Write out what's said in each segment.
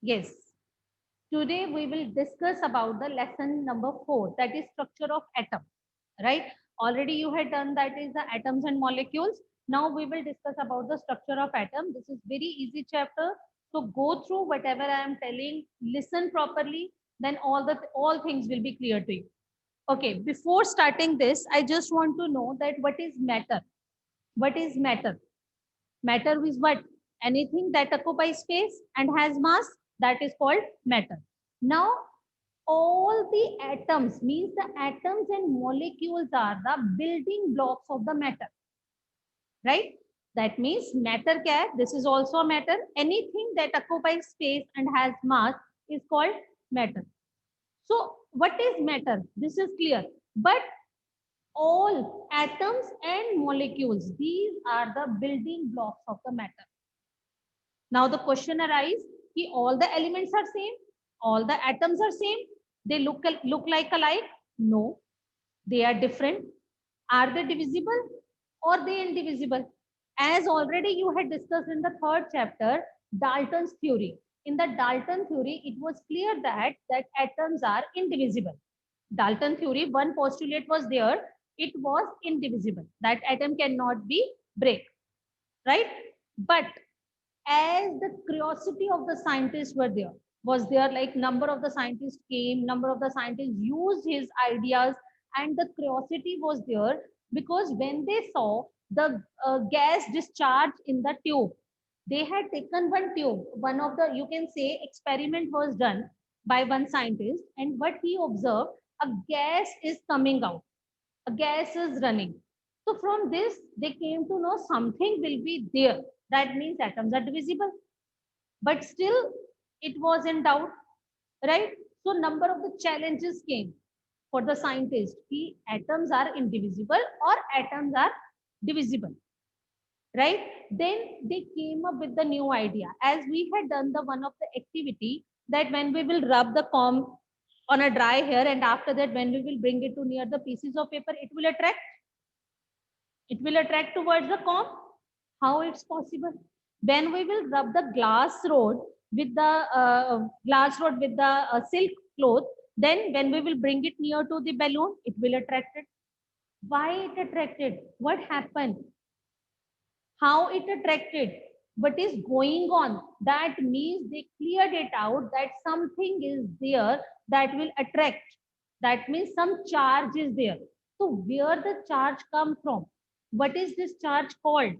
Yes. Today we will discuss about the lesson number 4, that is structure of atom. Right? Already you had done that is the atoms and molecules. Now we will discuss about the structure of atom. This is very easy chapter. So go through whatever I am telling, listen properly, then all things will be clear to you. Okay, before starting this, I just want to know that what is matter? What is matter? Matter is what? Anything that occupies space and has mass, that is called matter. Now, all the atoms means the atoms and molecules are the building blocks of the matter, right? That means matter kya hai? This is also a matter. Anything that occupies space and has mass is called matter. So, what is matter? This is clear. But all atoms and molecules, these are the building blocks of the matter. Now the question arises, कि all the elements are same, all the atoms are same, they look like alike? No, they are different. Are they divisible or they indivisible? As already you had discussed in the third chapter, Dalton's theory. In the Dalton theory, it was clear that atoms are indivisible. Dalton theory, one postulate was there, it was indivisible. That atom cannot be break, right? But as the curiosity of the scientists was there, like number of the scientists came, number of the scientists used his ideas, and the curiosity was there because when they saw the gas discharge in the tube, they had taken one tube, one of the, you can say, experiment was done by one scientist, and what he observed, a gas is coming out, a gas is running. So from this, they came to know something will be there. That means atoms are divisible. But still, it was in doubt, right? So number of the challenges came for the scientists. Ki atoms are indivisible or atoms are divisible, right? Then they came up with the new idea. As we had done the one of the activity that when we will rub the comb on a dry hair and after that when we will bring it to near the pieces of paper, it will attract towards the comb. How it's possible? When we will rub the glass rod with the silk cloth, then when we will bring it near to the balloon, it will attract it. Why it attracted? What happened? How it attracted? What is going on? That means they cleared it out that something is there that will attract. That means some charge is there. So where the charge come from? What is this charge called?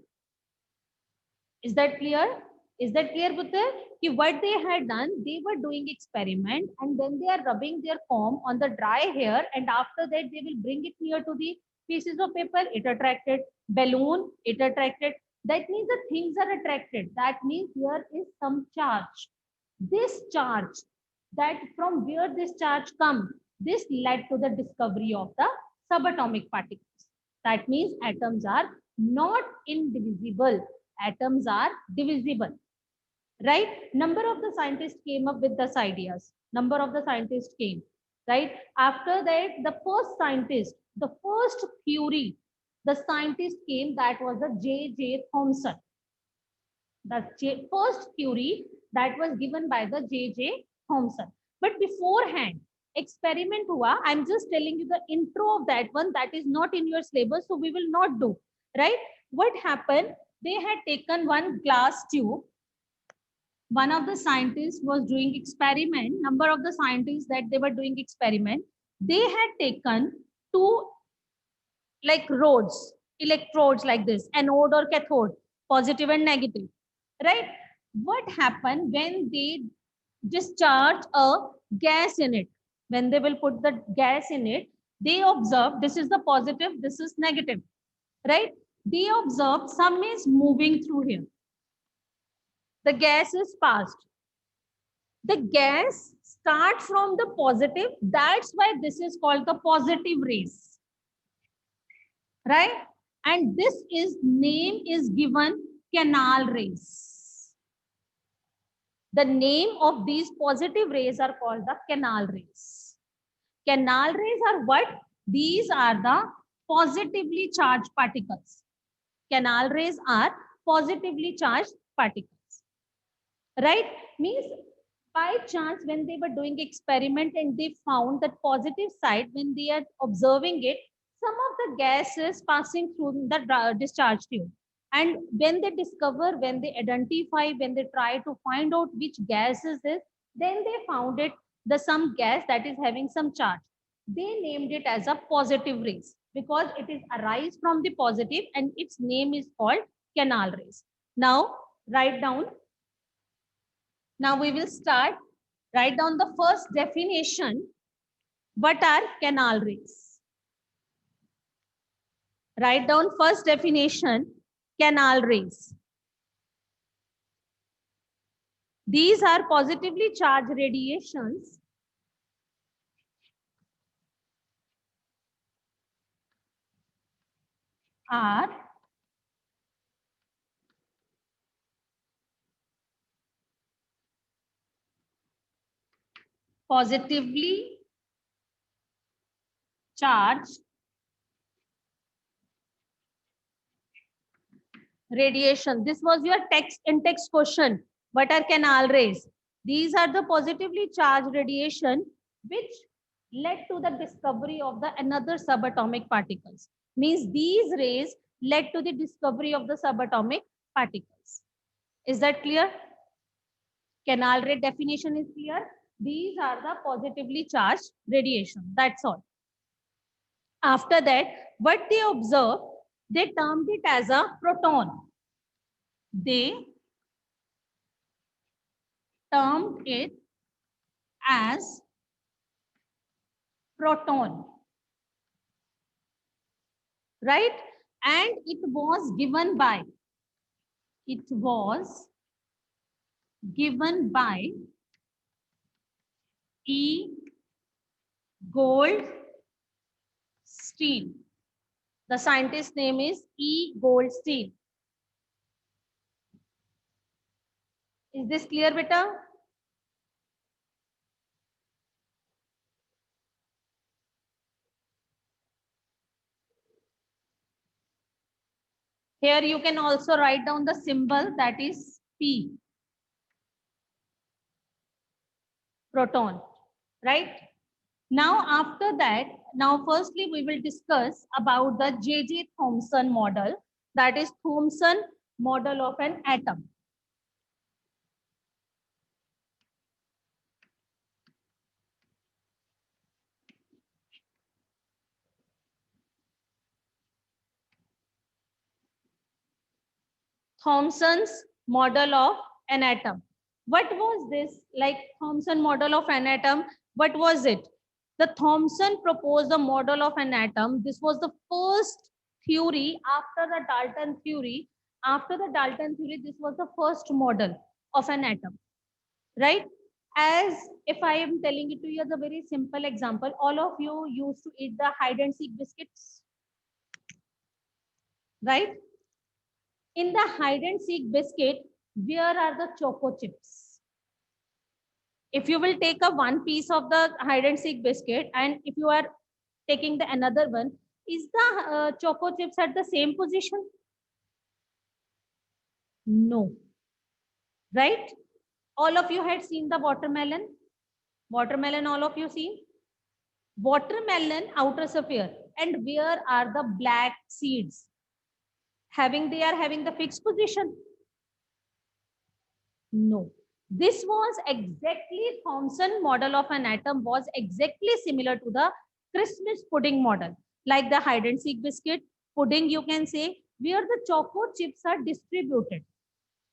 Is that clear? Is that clear, Putter? What they had done, they were doing experiment and then they are rubbing their comb on the dry hair and after that they will bring it near to the pieces of paper. It attracted. Balloon, it attracted. That means the things are attracted. That means there is some charge. This charge, that from where this charge come, this led to the discovery of the subatomic particles. That means atoms are not indivisible. Atoms are divisible, right? Number of the scientists came up with these ideas. Number of the scientists came, right? After that, the first theory, the scientist came, that was the J.J. Thomson. The first theory that was given by the J.J. Thomson. But beforehand, experiment hua. I'm just telling you the intro of that one. That is not in your syllabus, so we will not do, right? What happened? They had taken one glass tube. One of the scientists was doing experiment. Number of the scientists that they were doing experiment, they had taken two like rods, electrodes like this, anode or cathode, positive and negative, right? What happened when they discharge a gas in it? When they will put the gas in it, they observe this is the positive, this is negative, right? They observe some is moving through here. The gas is passed. The gas start from the positive. That's why this is called the positive rays, right? And this is name is given canal rays. The name of these positive rays are called the canal rays. Canal rays are what? These are the positively charged particles. Canal rays are positively charged particles, right? Means by chance, when they were doing experiment and they found that positive side, when they are observing it, some of the gas is passing through the discharge tube. And when they discover, when they identify, when they try to find out which gas is this, then they found it, the some gas that is having some charge. They named it as a positive rays because it is arise from the positive and its name is called canal rays. Now, write down. Now we will start. Write down the first definition. What are canal rays? Write down first definition, canal rays. These are positively charged radiations are positively charged radiation. This was your text in text question. What are canal rays? These are the positively charged radiation which led to the discovery of the another subatomic particles. Means these rays led to the discovery of the subatomic particles. Is that clear? Canal ray definition is clear. These are the positively charged radiation. That's all. After that, what they observed, they termed it as a proton. They termed it as proton, right? And it was given by E. Goldstein. The scientist name is E. Goldstein. Is this clear, beta? Here you can also write down the symbol, that is P. Proton, right? Now after that, now firstly we will discuss about the J.J. Thomson model, that is Thomson model of an atom. Thomson's model of an atom. What was this? Like Thomson model of an atom, what was it? The Thomson proposed the model of an atom. This was the first theory after the Dalton theory. After the Dalton theory, this was the first model of an atom, right? As if I am telling it to you as a very simple example, all of you used to eat the hide and seek biscuits, right? In the hide and seek biscuit, where are the choco chips? If you will take a one piece of the hide and seek biscuit and if you are taking the another one, is the choco chips at the same position? No, right? All of you had seen the watermelon. Watermelon, all of you seen? Watermelon outer sphere. And where are the black seeds? They are having the fixed position? No. This was exactly Thomson model of an atom was exactly similar to the Christmas pudding model. Like the hide and seek biscuit pudding, you can say, where the choco chips are distributed.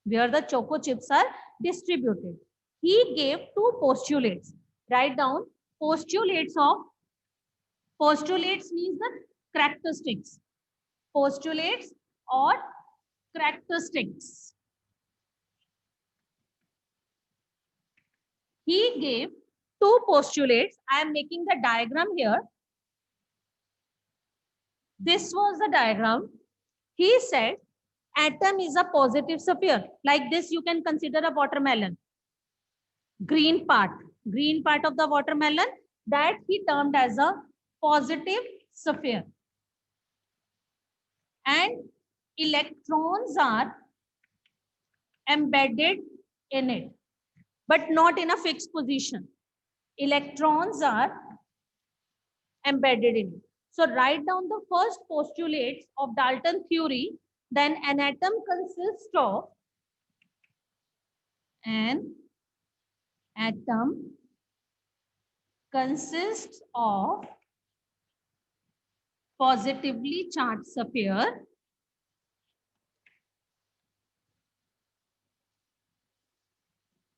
Where the choco chips are distributed. He gave two postulates. Write down postulates means the characteristics. Postulates or characteristics. He gave two postulates. I am making the diagram here. This was the diagram. He said atom is a positive sphere. Like this, you can consider a watermelon. Green part of the watermelon, that he termed as a positive sphere. And electrons are embedded in it. but not in a fixed position. Electrons are embedded in it. So write down the first postulates of Dalton theory. Then an atom consists of an atom consists of positively charged sphere,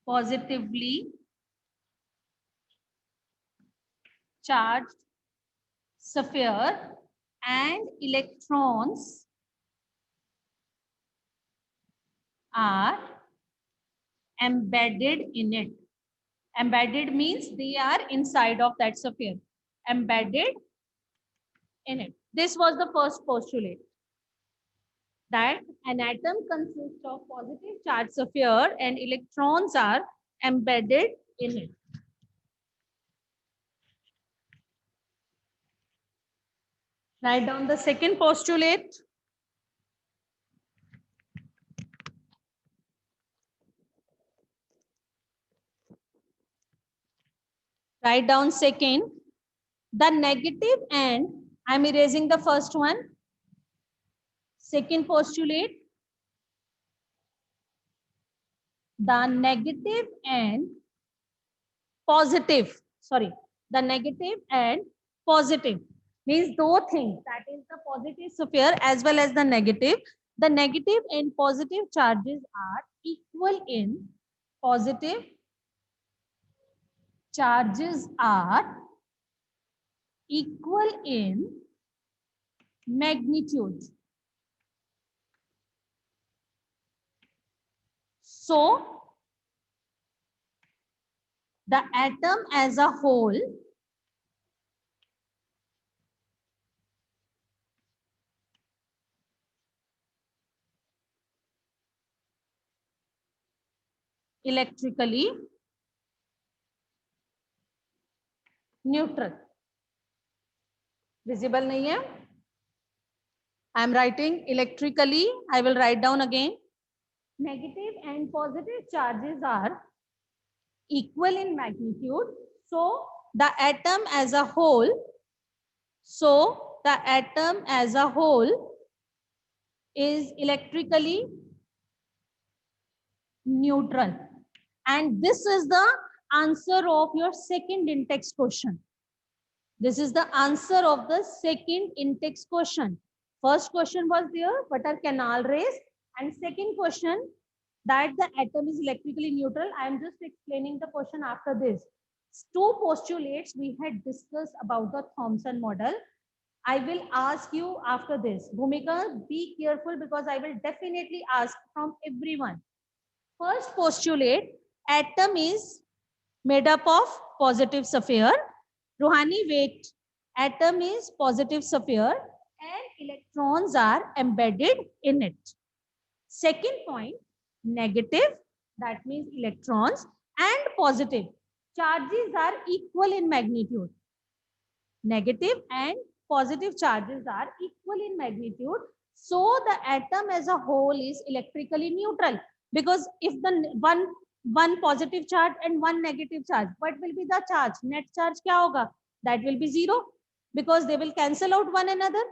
positively charged sphere, and electrons are embedded in it. Embedded means they are inside of that sphere. Embedded in it. This was the first postulate, that an atom consists of positive charge sphere and electrons are embedded in it. Write down the second postulate. Write down second. The negative end, I'm erasing the first one. Second postulate. The negative and positive, the negative and positive means those things, that is the positive sphere as well as the negative. The negative and positive charges are equal in, positive charges are equal in magnitude. So the atom as a whole electrically neutral. Visible nahi hai? I am writing electrically. I will write down again. Negative and positive charges are equal in magnitude. So the atom as a whole, is electrically neutral. And this is the answer of your second in-text question. This is the answer of the second in-text question. First question was there, what are canal rays? And second question, that the atom is electrically neutral. I am just explaining the question after this. Two postulates we had discussed about the Thomson model. I will ask you after this. Bhumika, be careful because I will definitely ask from everyone. First postulate, atom is made up of positive sphere. Ruhani, wait. Atom is positive sphere and electrons are embedded in it. Second point, negative, that means electrons, and positive charges are equal in magnitude. Negative and positive charges are equal in magnitude. So the atom as a whole is electrically neutral, because if the one positive charge and one negative charge, what will be the charge? Net charge kya hoga? That will be 0, because they will cancel out one another,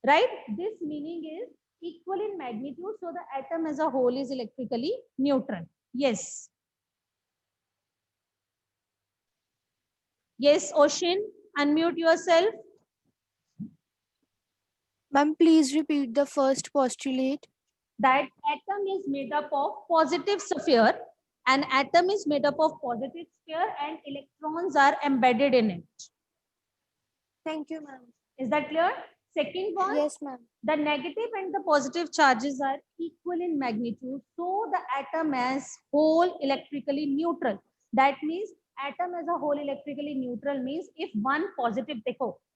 right? This meaning is equal in magnitude. So the atom as a whole is electrically neutral. Yes. Yes, Ocean, unmute yourself. Ma'am, please repeat the first postulate. That atom is made up of positive sphere. An atom is made up of positive sphere and electrons are embedded in it. Thank you, ma'am. Is that clear? Second one, Yes, ma'am. the negative and the positive charges are equal in magnitude. So the atom as whole electrically neutral. That means atom as a whole electrically neutral means if one positive,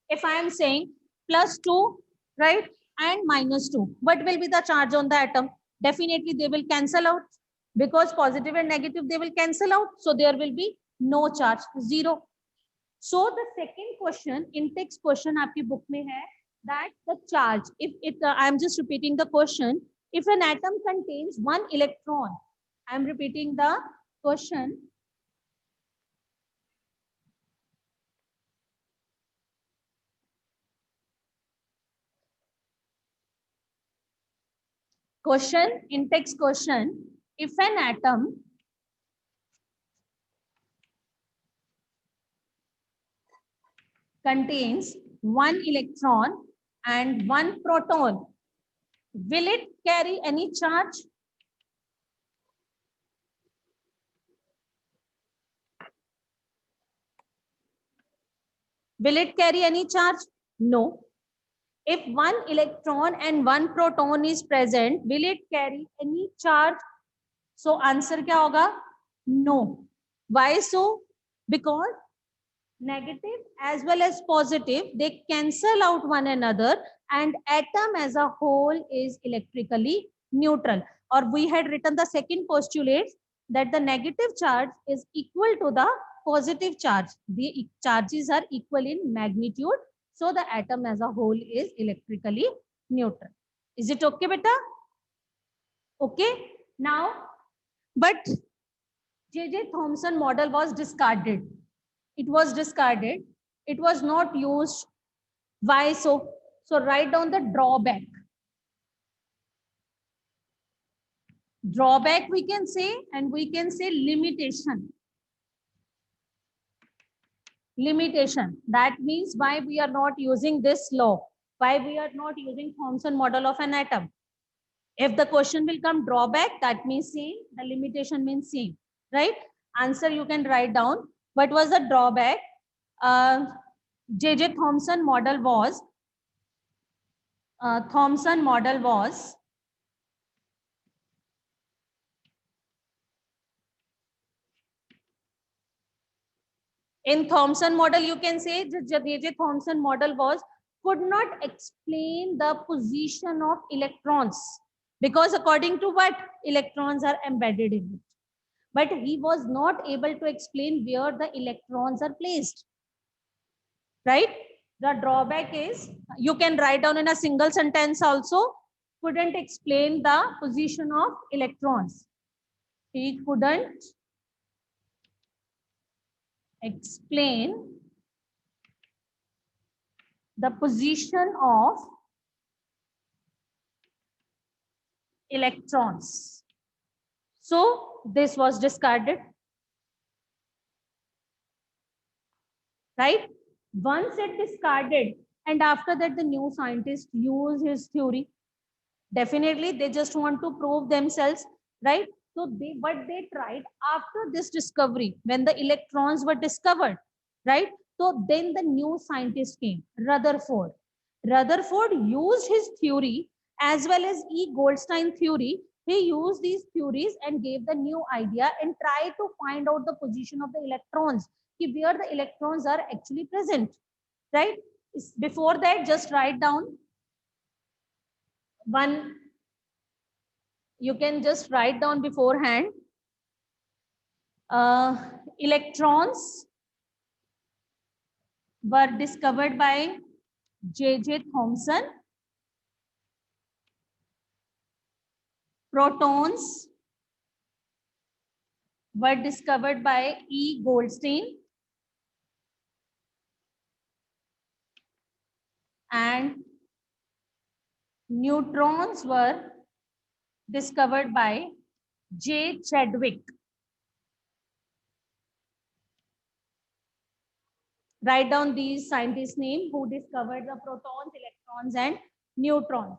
if I am saying +2, right, and -2, what will be the charge on the atom? Definitely they will cancel out, because positive and negative, they will cancel out. So there will be no charge, 0. So the second question, in-text question आपकी book में है, that the charge, if it, I am just repeating the question, if an atom contains one electron, I am repeating the Question. Question, in text question, if an atom contains one electron and one proton, will it carry any charge? Will it carry any charge? No. If one electron and one proton is present, will it carry any charge? So answer क्या होगा? No. Why so? Because negative as well as positive, they cancel out one another, and atom as a whole is electrically neutral. Or we had written the second postulate that the negative charge is equal to the positive charge. The charges are equal in magnitude, so the atom as a whole is electrically neutral. Is it okay, beta? Okay. Now, but J.J. Thomson model was discarded. It was discarded. It was not used. Why so? So write down the drawback. Drawback we can say, and we can say limitation. Limitation. That means why we are not using this law. Why we are not using Thomson model of an atom. If the question will come drawback, that means same. The limitation means same. Right? Answer you can write down. What was the drawback? J.J. Thomson model was in Thomson model, you can say J.J. Thomson model could not explain the position of electrons, because according to what, electrons are embedded in it. But he was not able to explain where the electrons are placed. Right? The drawback is, you can write down in a single sentence also, couldn't explain the position of electrons. He couldn't explain the position of electrons. So this was discarded. Right? Once it discarded, and after that the new scientists use his theory. Definitely they just want to prove themselves, right? So what they tried after this discovery, when the electrons were discovered, right? So then the new scientist came, Rutherford. Rutherford used his theory as well as E. Goldstein theory. He used these theories and gave the new idea and tried to find out the position of the electrons, where the electrons are actually present, right? Before that, just write down one, you can just write down beforehand. Electrons were discovered by J.J. Thomson. Protons were discovered by E. Goldstein. And neutrons were discovered by J. Chadwick. Write down these scientists' names who discovered the protons, electrons, and neutrons.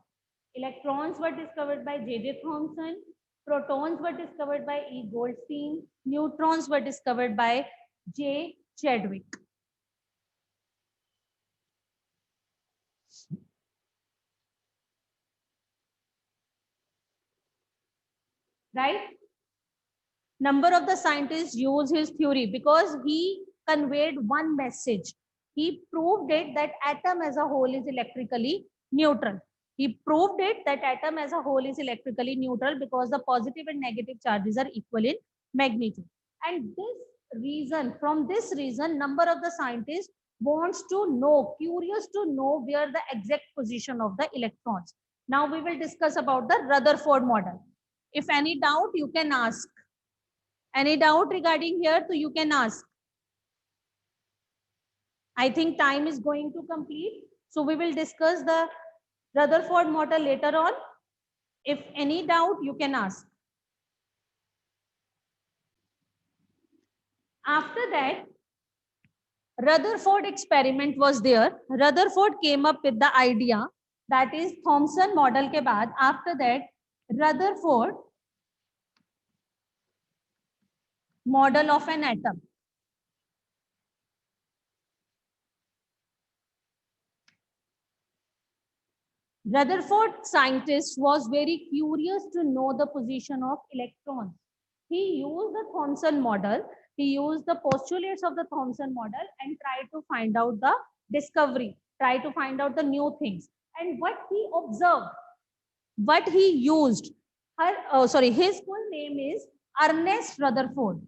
Electrons were discovered by J.J. Thomson. Protons were discovered by E. Goldstein. Neutrons were discovered by J. Chadwick. Right? Number of the scientists use his theory because he conveyed one message. He proved it that atom as a whole is electrically neutral. He proved it that atom as a whole is electrically neutral because the positive and negative charges are equal in magnitude. And from this reason, number of the scientists wants to know, curious to know where the exact position of the electrons. Now we will discuss about the Rutherford model. If any doubt, you can ask. Any doubt regarding here? So you can ask. I think time is going to complete. So we will discuss the Rutherford model later on. If any doubt, you can ask. After that, Rutherford experiment was there. Rutherford came up with the idea, that is Thomson model के बाद. After that, Rutherford model of an atom. Rutherford scientist was very curious to know the position of electrons. He used the Thomson model. He used the postulates of the Thomson model and tried to find out the discovery, try to find out the new things. And what he observed, what he used, his full name is Ernest Rutherford.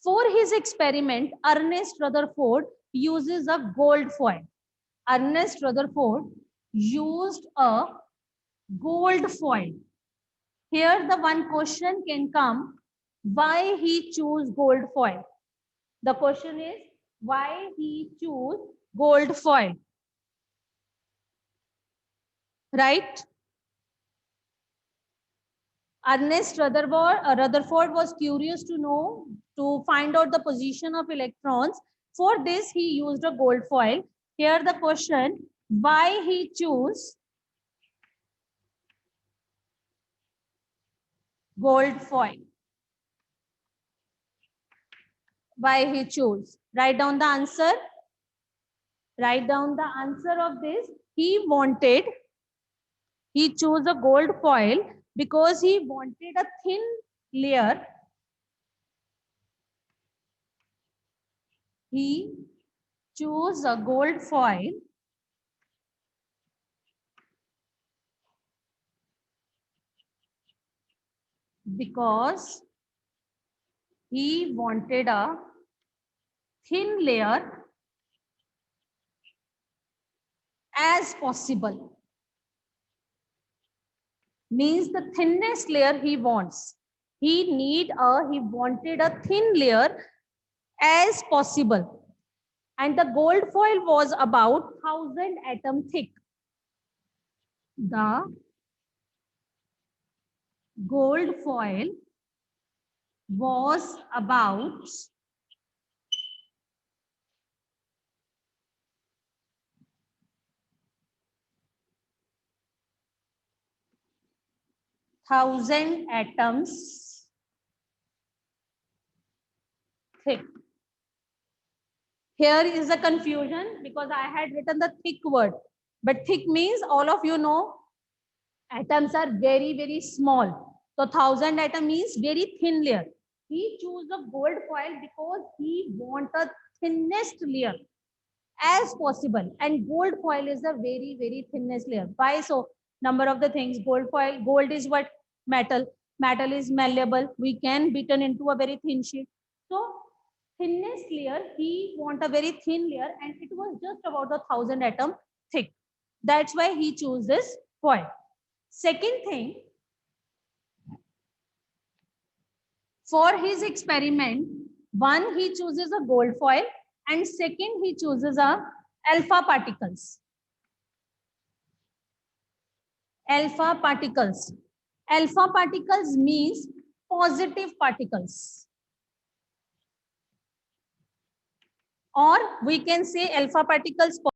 For his experiment, Ernest Rutherford uses a gold foil. Ernest Rutherford used a gold foil. Here the one question can come, why he choose gold foil? The question is, why he choose gold foil? Right? Ernest Rutherford was curious to know, to find out the position of electrons. For this, he used a gold foil. Here the question, why he choose gold foil? Why he choose? Write down the answer. Write down the answer of this. He chose a gold foil because he wanted a thin layer. He chose a gold foil because he wanted a thin layer as possible. Means the thinnest layer he wants. He wanted a thin layer as possible. And the gold foil was about 1000 atom thick. The gold foil was about 1000 atoms thick. Here is a confusion because I had written the thick word, but thick means all of you know atoms are very, very small. So 1000 atom means very thin layer. He chose a gold foil because he want a thinnest layer as possible. And gold foil is a very, very thinnest layer. Why so? Number of the things. Gold foil, gold is what? Metal. Metal is malleable. We can beaten into a very thin sheet. So thinnest layer, he want a very thin layer, and it was just about 1000 atom thick. That's why he chose this foil. Second thing, for his experiment, one, he chooses a gold foil, and second, he chooses a alpha particles. Alpha particles. Alpha particles means positive particles. Or we can say alpha particles